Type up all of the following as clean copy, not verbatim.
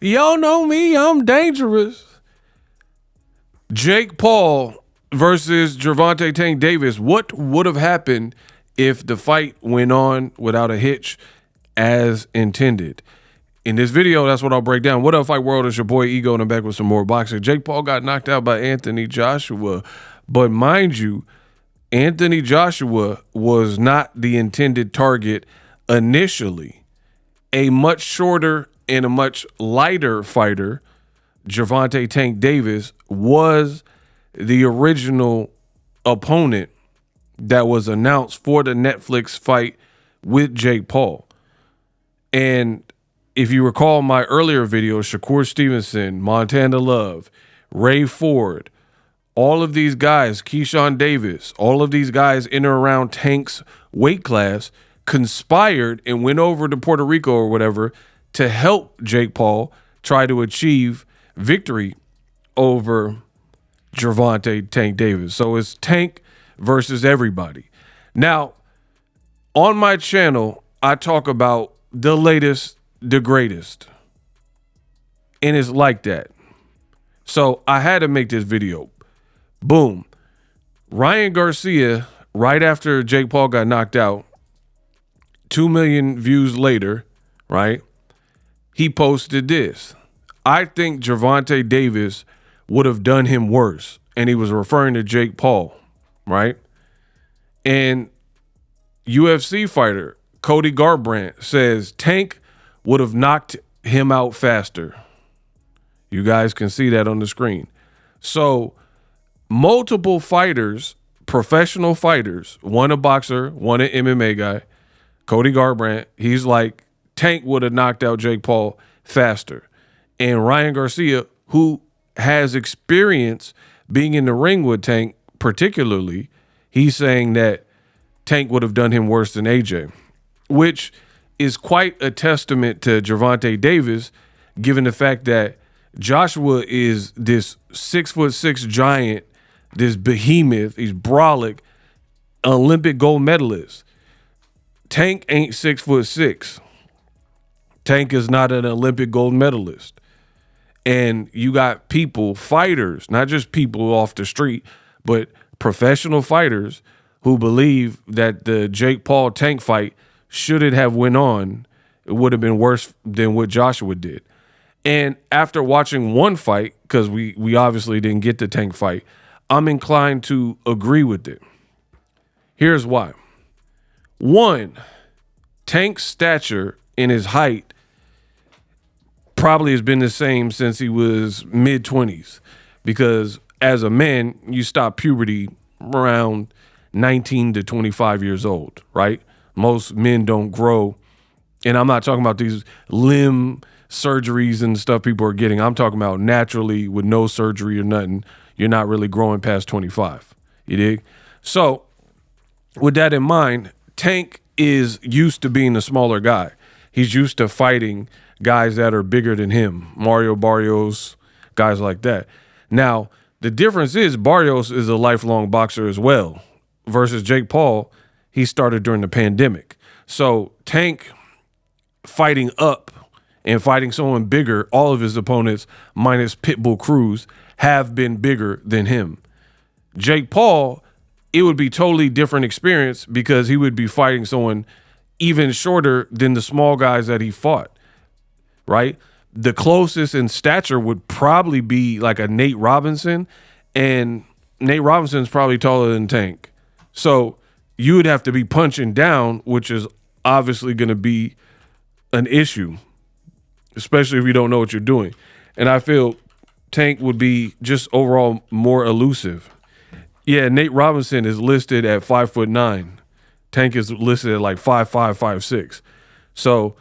Y'all know me, I'm dangerous. Jake Paul versus Gervonta Tank Davis. What would have happened if the fight went on without a hitch as intended? In this video, that's what I'll break down. What up, Fight World? It's your boy Ego, and I'm back with some more boxing. Jake Paul got knocked out by Anthony Joshua. But mind you, Anthony Joshua was not the intended target initially. A much shorter and a much lighter fighter, Gervonta Tank Davis, was the original opponent that was announced for the Netflix fight with Jake Paul. And if you recall my earlier videos, Shakur Stevenson, Montana Love, Ray Ford, all of these guys, Keyshawn Davis, all of these guys in or around Tank's weight class conspired and went over to Puerto Rico or whatever to help Jake Paul try to achieve victory over Gervonta Tank Davis. So it's Tank versus everybody. Now, on my channel, I talk about the latest, the greatest. And it's like that. So I had to make this video. Boom. Ryan Garcia, right after Jake Paul got knocked out, 2 million views later, right? He posted this. I think Gervonta Davis would have done him worse. And he was referring to Jake Paul, right? And UFC fighter Cody Garbrandt says Tank would have knocked him out faster. You guys can see that on the screen. So multiple fighters, professional fighters, one a boxer, one an MMA guy, Cody Garbrandt, he's like, Tank would have knocked out Jake Paul faster. And Ryan Garcia, who has experience being in the ring with Tank particularly, he's saying that Tank would have done him worse than AJ, which is quite a testament to Gervonta Davis, given the fact that Joshua is this 6'6" giant, this behemoth, he's brolic, Olympic gold medalist. Tank ain't 6'6". Tank is not an Olympic gold medalist. And you got people, fighters, not just people off the street, but professional fighters who believe that the Jake Paul Tank fight, should it have went on, it would have been worse than what Joshua did. And after watching one fight, because we obviously didn't get the Tank fight, I'm inclined to agree with it. Here's why. One, Tank's stature and his height probably has been the same since he was mid-20s, because as a man, you stop puberty around 19 to 25 years old, right? Most men don't grow. And I'm not talking about these limb surgeries and stuff people are getting. I'm talking about naturally with no surgery or nothing. You're not really growing past 25. You dig? So with that in mind, Tank is used to being a smaller guy. He's used to fighting guys that are bigger than him. Mario Barrios, guys like that. Now, the difference is Barrios is a lifelong boxer as well. Versus Jake Paul, he started during the pandemic. So Tank fighting up and fighting someone bigger, all of his opponents, minus Pitbull Cruz, have been bigger than him. Jake Paul, it would be totally different experience because he would be fighting someone even shorter than the small guys that he fought, right? The closest in stature would probably be like a Nate Robinson, and Nate Robinson's probably taller than Tank. So you would have to be punching down, which is obviously going to be an issue, especially if you don't know what you're doing. And I feel Tank would be just overall more elusive. Yeah, Nate Robinson is listed at 5'9". Tank is listed at like 5'5", 5'6". So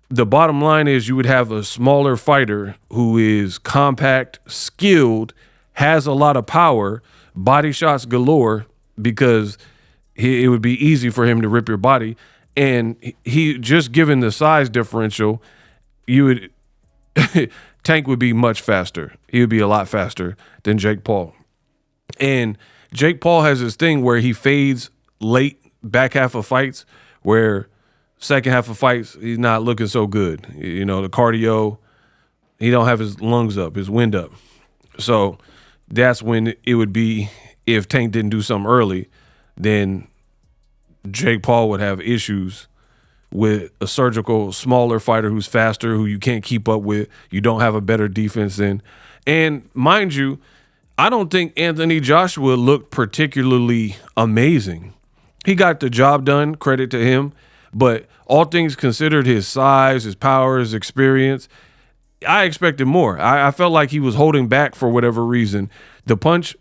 the bottom line is you would have a smaller fighter who is compact, skilled, has a lot of power, body shots galore, because it would be easy for him to rip your body. And he just given the size differential, you would Tank would be much faster. He would be a lot faster than Jake Paul. And Jake Paul has this thing where he fades late back half of fights, where second half of fights he's not looking so good. You know, the cardio, He don't have his lungs up, his wind up. So that's when it would be, if Tank didn't do something early, then Jake Paul would have issues with a surgical, smaller fighter who's faster, who you can't keep up with. You don't have a better defense than. And mind you, I don't think Anthony Joshua looked particularly amazing. He got the job done, credit to him. But all things considered, his size, his power, his experience, I expected more. I felt like he was holding back for whatever reason. The punch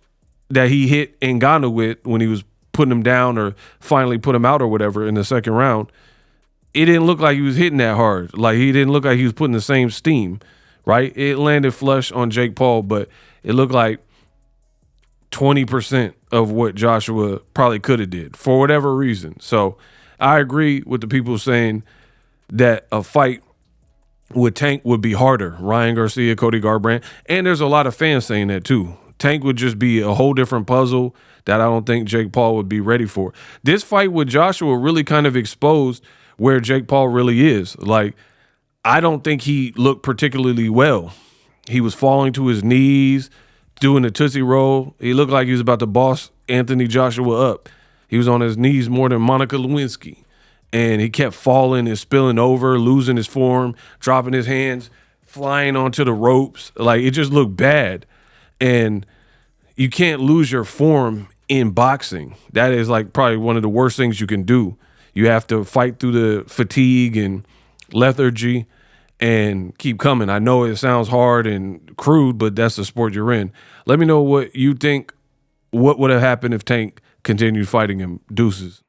that he hit Ngannou with when he was putting him down or finally put him out or whatever in the second round, it didn't look like he was hitting that hard. Like, he didn't look like he was putting the same steam, right? It landed flush on Jake Paul, but it looked like 20% of what Joshua probably could have did for whatever reason. So I agree with the people saying that a fight with Tank would be harder. Ryan Garcia, Cody Garbrandt, and there's a lot of fans saying that too. Tank would just be a whole different puzzle that I don't think Jake Paul would be ready for. This fight with Joshua really kind of exposed where Jake Paul really is. Like, I don't think he looked particularly well. He was falling to his knees, doing the Tootsie Roll. He looked like he was about to boss Anthony Joshua up. He was on his knees more than Monica Lewinsky. And he kept falling and spilling over, losing his form, dropping his hands, flying onto the ropes. Like, it just looked bad. And you can't lose your form in boxing. That is like probably one of the worst things you can do. You have to fight through the fatigue and lethargy and keep coming. I know it sounds hard and crude, but that's the sport you're in. Let me know what you think. What would have happened if Tank continued fighting him? Deuces.